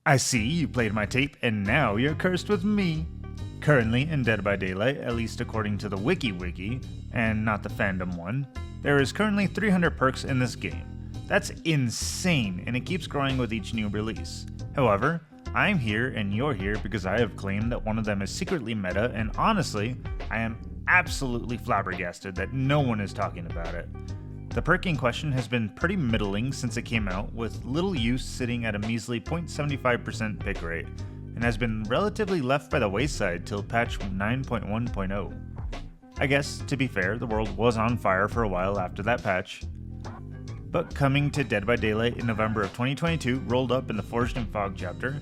I see you played my tape and now you're cursed with me. Currently in Dead by Daylight, at least according to the wiki, and not the fandom one, there is currently 300 perks in this game. That's insane, and it keeps growing with each new release. However, I'm here and you're here because I have claimed that one of them is secretly meta, and honestly, I am absolutely flabbergasted that no one is talking about it. The perk in question has been pretty middling since it came out, with little use sitting at a measly 0.75% pick rate, and has been relatively left by the wayside till patch 9.1.0. I guess, to be fair, the world was on fire for a while after that patch. But coming to Dead by Daylight in November of 2022, rolled up in the Forged in Fog chapter,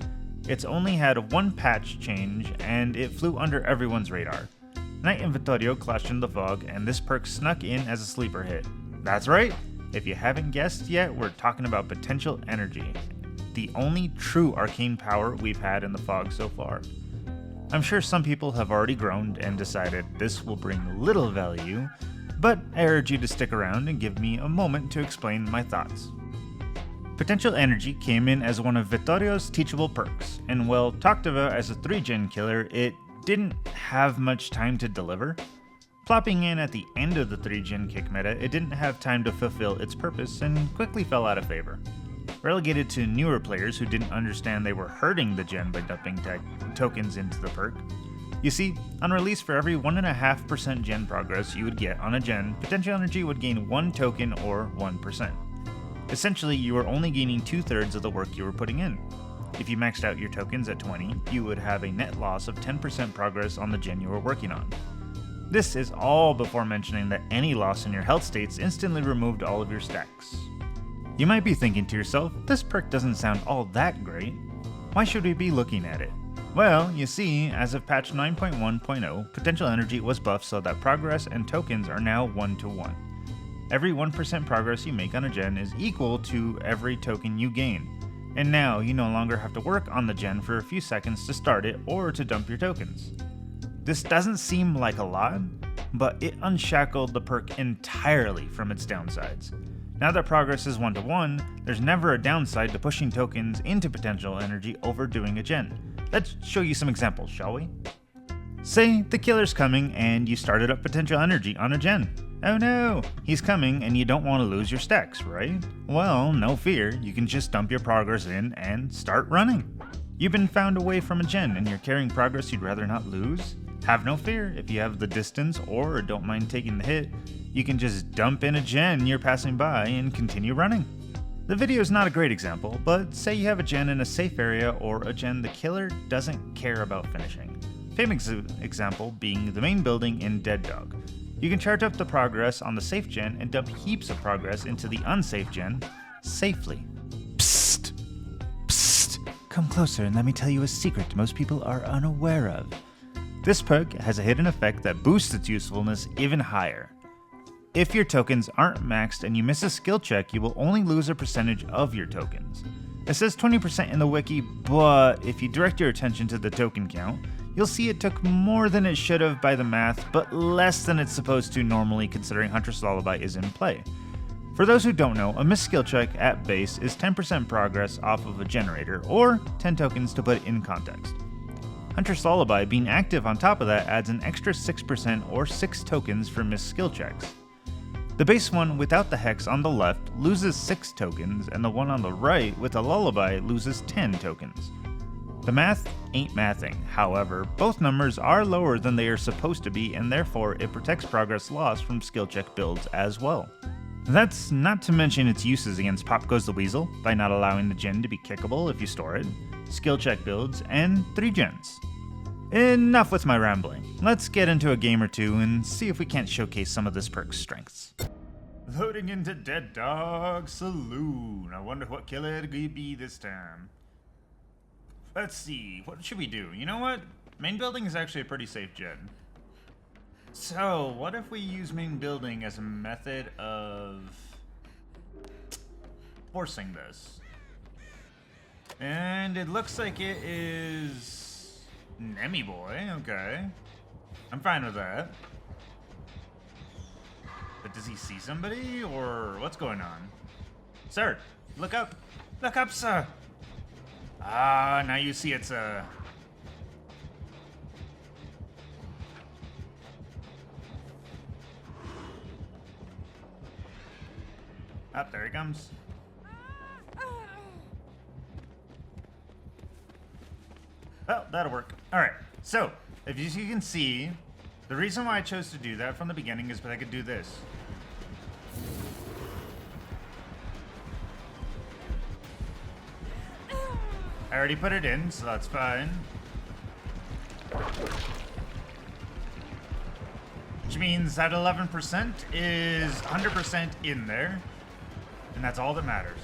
it's only had one patch change, and it flew under everyone's radar. Night Inventorio clashed in the fog, and this perk snuck in as a sleeper hit. That's right, if you haven't guessed yet, we're talking about Potential Energy, the only true arcane power we've had in the fog so far. I'm sure some people have already groaned and decided this will bring little value, but I urge you to stick around and give me a moment to explain my thoughts. Potential Energy came in as one of Vittorio's teachable perks, and while talked about as a 3-gen killer, it didn't have much time to deliver. Plopping in at the end of the 3-gen kick meta, it didn't have time to fulfill its purpose and quickly fell out of favor. Relegated to newer players who didn't understand they were hurting the gen by dumping tokens into the perk. You see, on release, for every 1.5% gen progress you would get on a gen, Potential Energy would gain 1 token or 1%. Essentially, you were only gaining 2/3 of the work you were putting in. If you maxed out your tokens at 20, you would have a net loss of 10% progress on the gen you were working on. This is all before mentioning that any loss in your health states instantly removed all of your stacks. You might be thinking to yourself, this perk doesn't sound all that great. Why should we be looking at it? Well, you see, as of patch 9.1.0, Potential Energy was buffed so that progress and tokens are now 1-to-1. Every 1% progress you make on a gen is equal to every token you gain. And now you no longer have to work on the gen for a few seconds to start it or to dump your tokens. This doesn't seem like a lot, but it unshackled the perk entirely from its downsides. Now that progress is 1-to-1, there's never a downside to pushing tokens into Potential Energy over doing a gen. Let's show you some examples, shall we? Say the killer's coming and you started up Potential Energy on a gen. Oh no, he's coming and you don't want to lose your stacks, right? Well, no fear, you can just dump your progress in and start running. You've been found away from a gen and you're carrying progress you'd rather not lose? Have no fear, if you have the distance or don't mind taking the hit, you can just dump in a gen you're passing by and continue running. The video is not a great example, but say you have a gen in a safe area or a gen the killer doesn't care about finishing. Famous example being the main building in Dead Dog. You can charge up the progress on the safe gen and dump heaps of progress into the unsafe gen safely. Psst! Psst! Come closer and let me tell you a secret most people are unaware of. This perk has a hidden effect that boosts its usefulness even higher. If your tokens aren't maxed and you miss a skill check, you will only lose a percentage of your tokens. It says 20% in the wiki, but if you direct your attention to the token count, you'll see it took more than it should have by the math, but less than it's supposed to normally considering Huntress Lullaby is in play. For those who don't know, a missed skill check at base is 10% progress off of a generator, or 10 tokens to put it in context. Huntress Lullaby being active on top of that adds an extra 6% or 6 tokens for missed skill checks. The base one without the hex on the left loses 6 tokens, and the one on the right with a lullaby loses 10 tokens. The math ain't mathing, however, both numbers are lower than they are supposed to be, and therefore it protects progress loss from skill check builds as well. That's not to mention its uses against Pop Goes the Weasel, by not allowing the gen to be kickable if you store it, skill check builds, and 3 gens. Enough with my rambling. Let's get into a game or two and see if we can't showcase some of this perk's strengths. Loading into Dead Dog Saloon. I wonder what killer it'll be this time. Let's see, what should we do? You know what? Main building is actually a pretty safe gen. So, what if we use main building as a method of forcing this? And it looks like it is Nemi Boy, okay. I'm fine with that. But does he see somebody, or what's going on? Sir, look up! Look up, sir! Ah, now you see it's a... Oh, there he comes. Oh, that'll work. Alright, so, if you can see, the reason why I chose to do that from the beginning is because I could do this. I already put it in, so that's fine. Which means that 11% is 100% in there. And that's all that matters.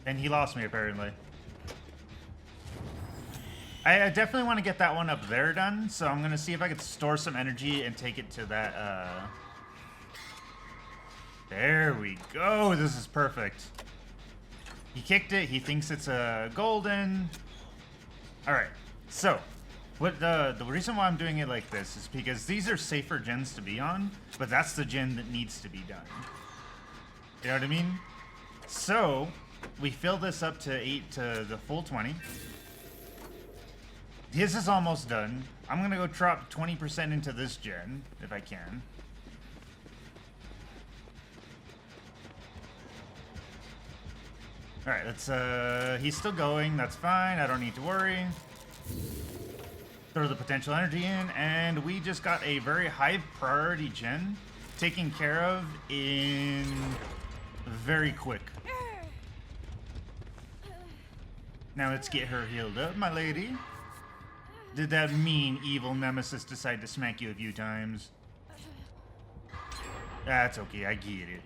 And he lost me, apparently. I definitely want to get that one up there done, so I'm going to see if I can store some energy and take it to that, There we go! This is perfect. He kicked it, he thinks it's a golden. Alright, so, what the reason why I'm doing it like this is because these are safer gens to be on, but that's the gen that needs to be done. You know what I mean? So, we fill this up to 8 to the full 20. His is almost done. I'm gonna go drop 20% into this gen, if I can. Alright, let's, he's still going, that's fine, I don't need to worry. Throw the potential energy in, and we just got a very high priority gen taken care of in very quick. Now let's get her healed up, my lady. Did that mean evil nemesis decide to smack you a few times? That's okay, I get it.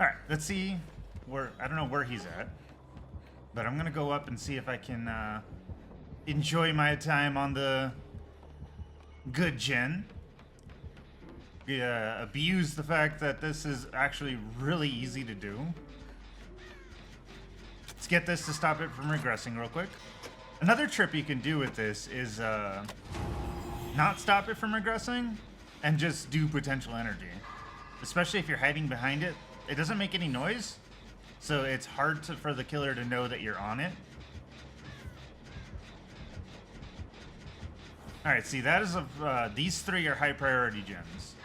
Alright, let's see where, I don't know where he's at. But I'm gonna go up and see if I can enjoy my time on the good gen. Abuse the fact that this is actually really easy to do. Let's get this to stop it from regressing real quick. Another trip you can do with this is not stop it from regressing and just do potential energy. Especially if you're hiding behind it. It doesn't make any noise, so it's hard for the killer to know that you're on it. Alright, see, that is these three are high priority gens.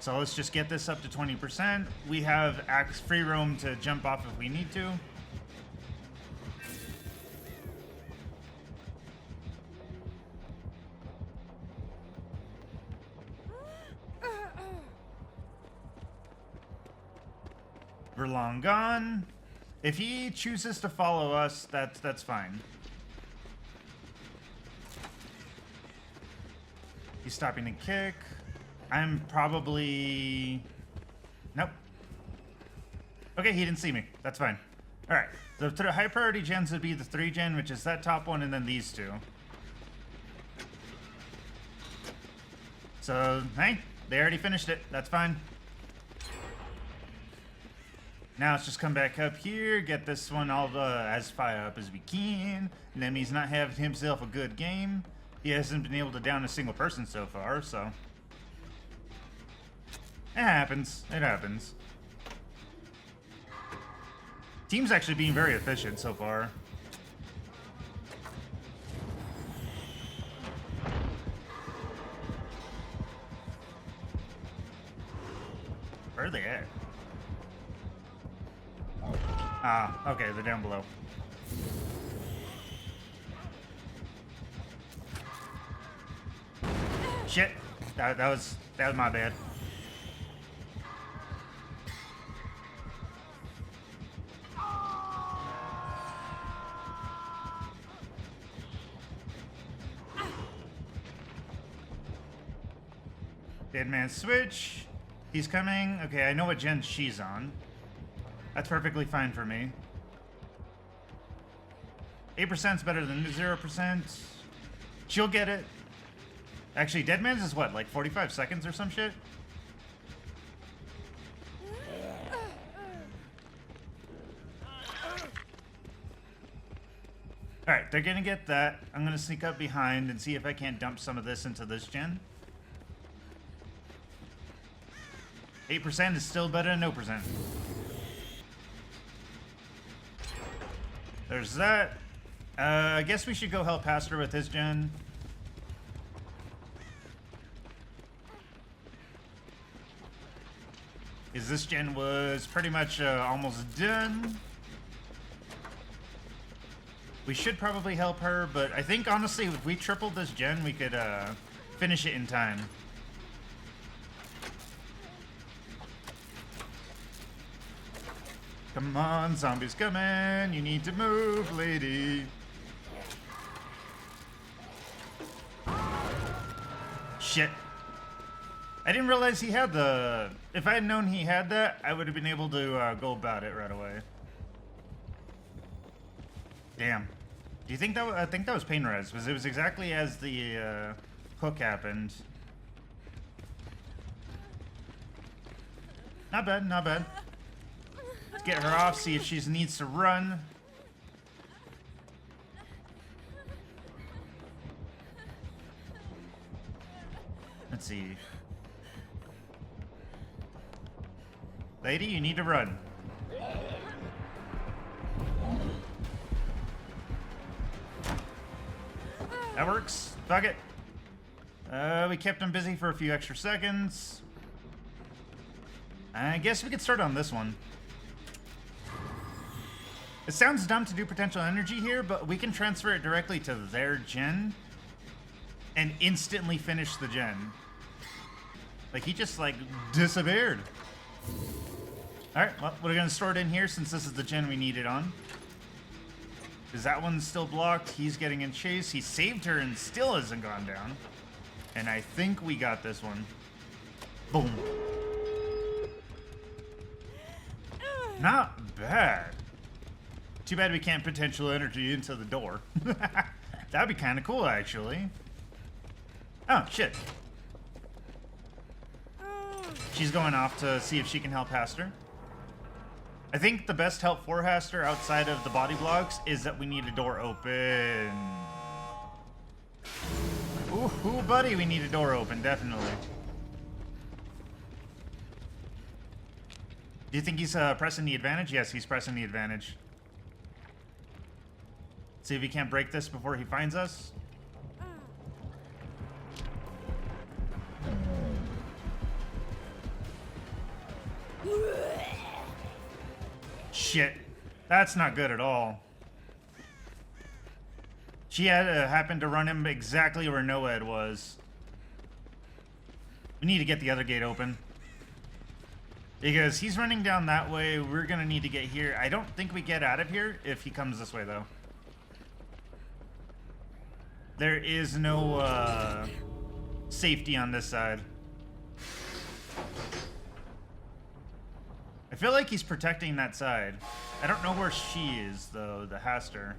So let's just get this up to 20%. We have free roam to jump off if we need to. We're long gone. If he chooses to follow us, that's fine. He's stopping to kick. I'm probably... Nope. Okay, he didn't see me. That's fine. Alright. The high priority gens would be the 3 gen, which is that top one, and then these two. So, hey, they already finished it. That's fine. Now let's just come back up here, get this one all as fire up as we can. Nemi's not having himself a good game. He hasn't been able to down a single person so far, so... It happens. It happens. Team's actually being very efficient so far. Where are they at? Ah, okay, they're down below. Shit, that was my bad. Dead man switch. He's coming. Okay, I know what gen she's on. That's perfectly fine for me. 8% is better than 0%. She'll get it. Actually, Deadman's is what, like 45 seconds or some shit? Alright, they're gonna get that. I'm gonna sneak up behind and see if I can't dump some of this into this gen. 8% is still better than no percent. There's that. I guess we should go help Pastor with his gen. Because this gen was pretty much almost done. We should probably help her, but I think honestly if we tripled this gen, we could finish it in time. Come on, zombies coming. You need to move, lady. Shit. I didn't realize he had the... If I had known he had that, I would have been able to go about it right away. Damn. Do you think that... I think that was pain res, because it was exactly as the hook happened. Not bad, not bad. Let's get her off, see if she needs to run. Let's see. Lady, you need to run. That works. Fuck it. We kept him busy for a few extra seconds. I guess we could start on this one. It sounds dumb to do potential energy here, but we can transfer it directly to their gen and instantly finish the gen. Like, he just, like, disappeared. Alright, well, we're gonna store it in here since this is the gen we need it on. Because that one's still blocked. He's getting in chase. He saved her and still hasn't gone down. And I think we got this one. Boom. Not bad. Too bad we can't potential energy into the door. That'd be kind of cool, actually. Oh, shit. She's going off to see if she can help Haster. I think the best help for Haster outside of the body blocks is that we need a door open. Ooh, buddy, we need a door open, definitely. Do you think he's pressing the advantage? Yes, he's pressing the advantage. See if he can't break this before he finds us. Shit. That's not good at all. She had happened to run him exactly where Noed was. We need to get the other gate open. Because he's running down that way. We're going to need to get here. I don't think we get out of here if he comes this way, though. There is no safety on this side. I feel like he's protecting that side. I don't know where she is, though, the Haster.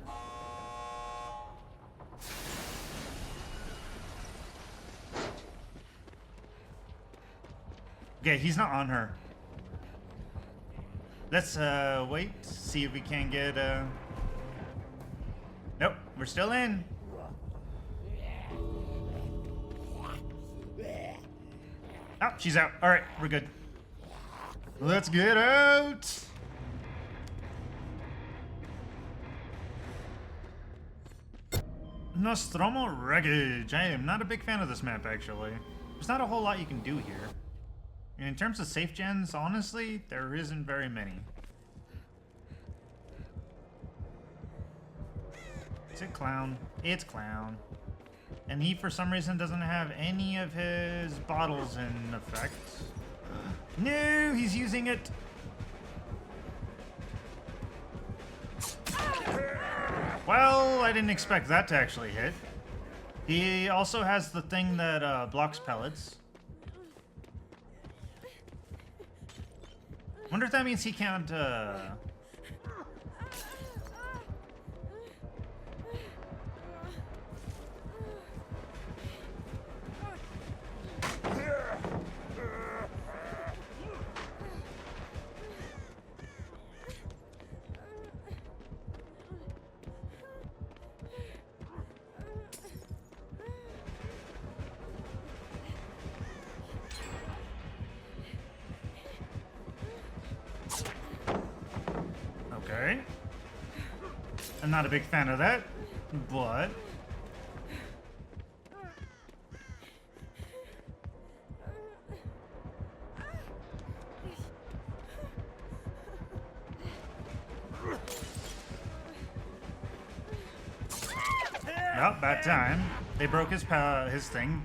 Okay, he's not on her. Let's wait, see if we can get Nope, we're still in. Oh, she's out. All right, we're good. Let's get out. Nostromo Wreckage. I am not a big fan of this map, actually. There's not a whole lot you can do here. In terms of safe gens, honestly, there isn't very many. Is it Clown? It's Clown. And he, for some reason, doesn't have any of his bottles in effect. No, he's using it. Well, I didn't expect that to actually hit. He also has the thing that blocks pellets. Wonder if that means he can't, I'm not a big fan of that, but... Oh, bad time. They broke his thing.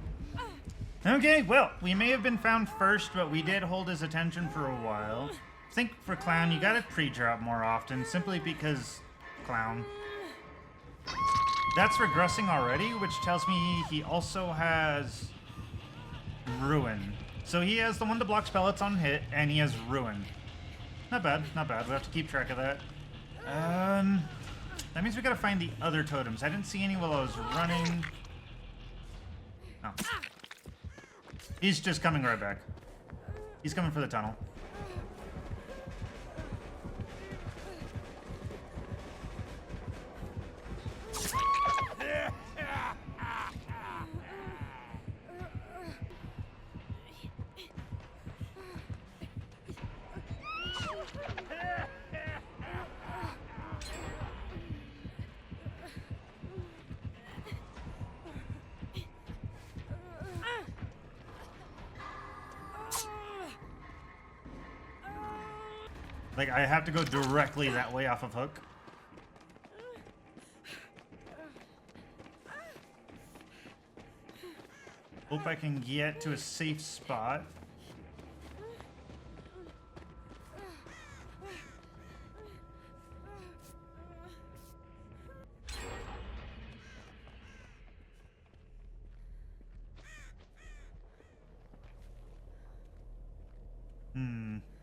Okay, well, we may have been found first, but we did hold his attention for a while. I think for Clown, you gotta pre-drop more often, simply because Clown. That's regressing already, which tells me he also has Ruin. So he has the one that blocks pellets on hit, and he has Ruin. Not bad, not bad. We'll have to keep track of that. That means we gotta find the other totems. I didn't see any while I was running. Oh. He's just coming right back. He's coming for the tunnel. Like, I have to go directly that way off of Hook. Hope I can get to a safe spot.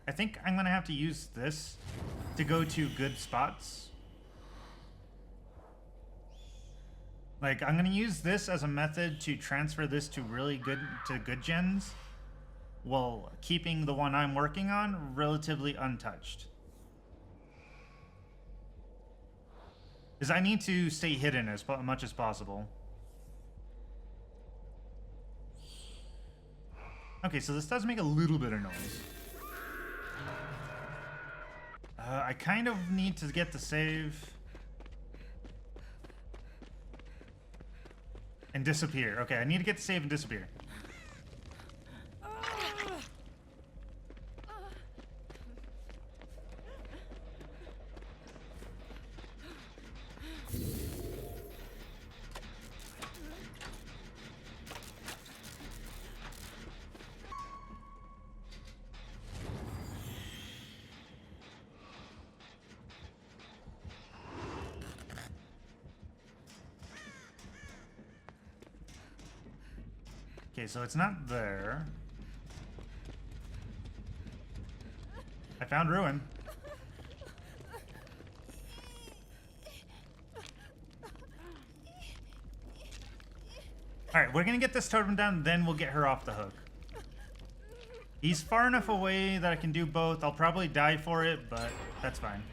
I think I'm gonna have to use this to go to good spots. Like, I'm gonna use this as a method to transfer this to good gens, while keeping the one I'm working on relatively untouched. Because I need to stay hidden as much as possible. Okay, so this does make a little bit of noise. I kind of need to get the save and disappear. Okay, I need to get the save and disappear. Okay, so it's not there. I found Ruin. Alright, we're gonna get this totem down, then we'll get her off the hook. He's far enough away that I can do both. I'll probably die for it, but that's fine.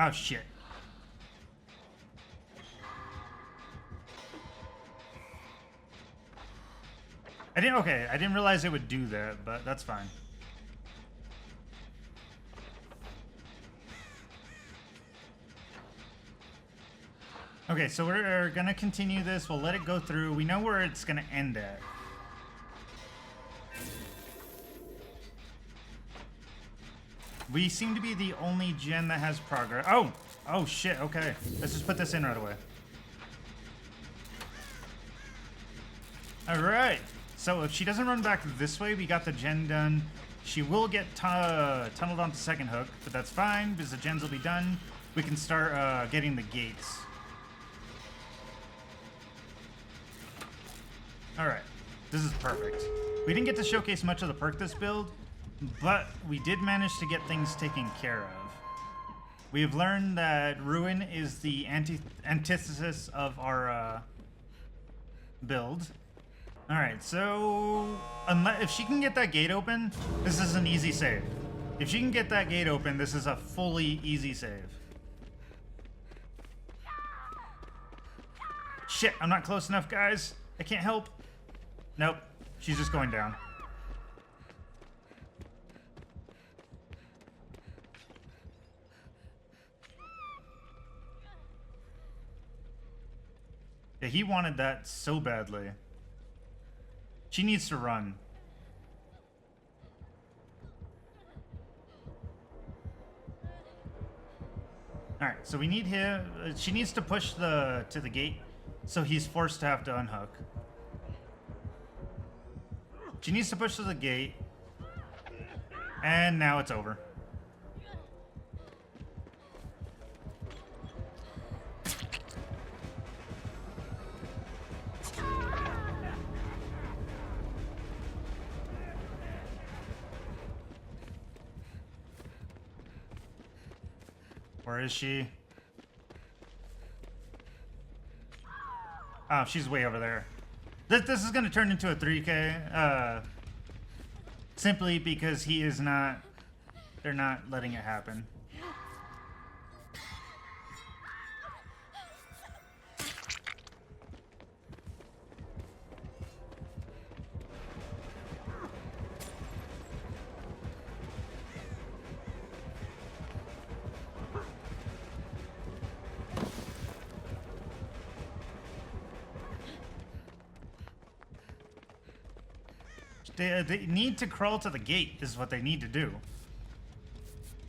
Oh, shit. I didn't realize it would do that, but that's fine. Okay, so we're gonna continue this. We'll let it go through. We know where it's gonna end at. We seem to be the only gen that has progress. Oh shit, okay. Let's just put this in right away. Alright, so if she doesn't run back this way, we got the gen done. She will get tunneled onto second hook, but that's fine, because the gens will be done. We can start getting the gates. Alright, this is perfect. We didn't get to showcase much of the perk this build, but we did manage to get things taken care of. We have learned that Ruin is the antithesis of our build. Alright, so if she can get that gate open, this is an easy save. If she can get that gate open, this is a fully easy save. Shit, I'm not close enough, guys. I can't help. Nope. She's just going down. Yeah, he wanted that so badly. She needs to run. Alright, so we need him. She needs to push to the gate, so he's forced to have to unhook. She needs to push to the gate. And now it's over. Where is she? Oh, she's way over there. This is going to turn into a 3K. Simply because he is not... They're not letting it happen. They need to crawl to the gate is what they need to do.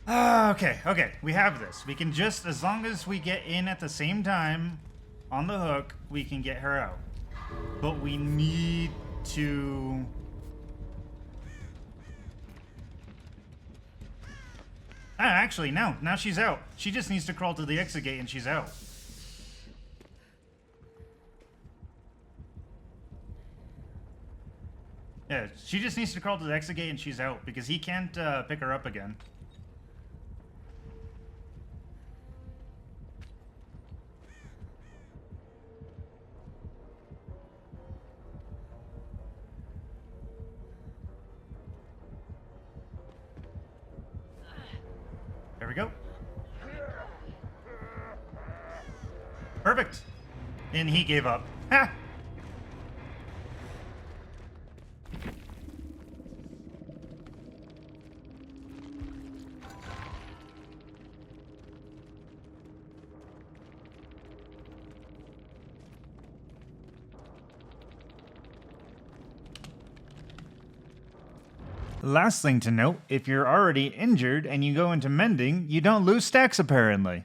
Okay, we have this. We can just, as long as we get in at the same time on the hook, we can get her out. But we need to... actually, no. Now she's out. She just needs to crawl to the exit gate and she's out. Yeah, she just needs to crawl to the exit gate and she's out because he can't pick her up again. There we go. Perfect. And he gave up. Ha! Last thing to note, if you're already injured and you go into mending, you don't lose stacks apparently.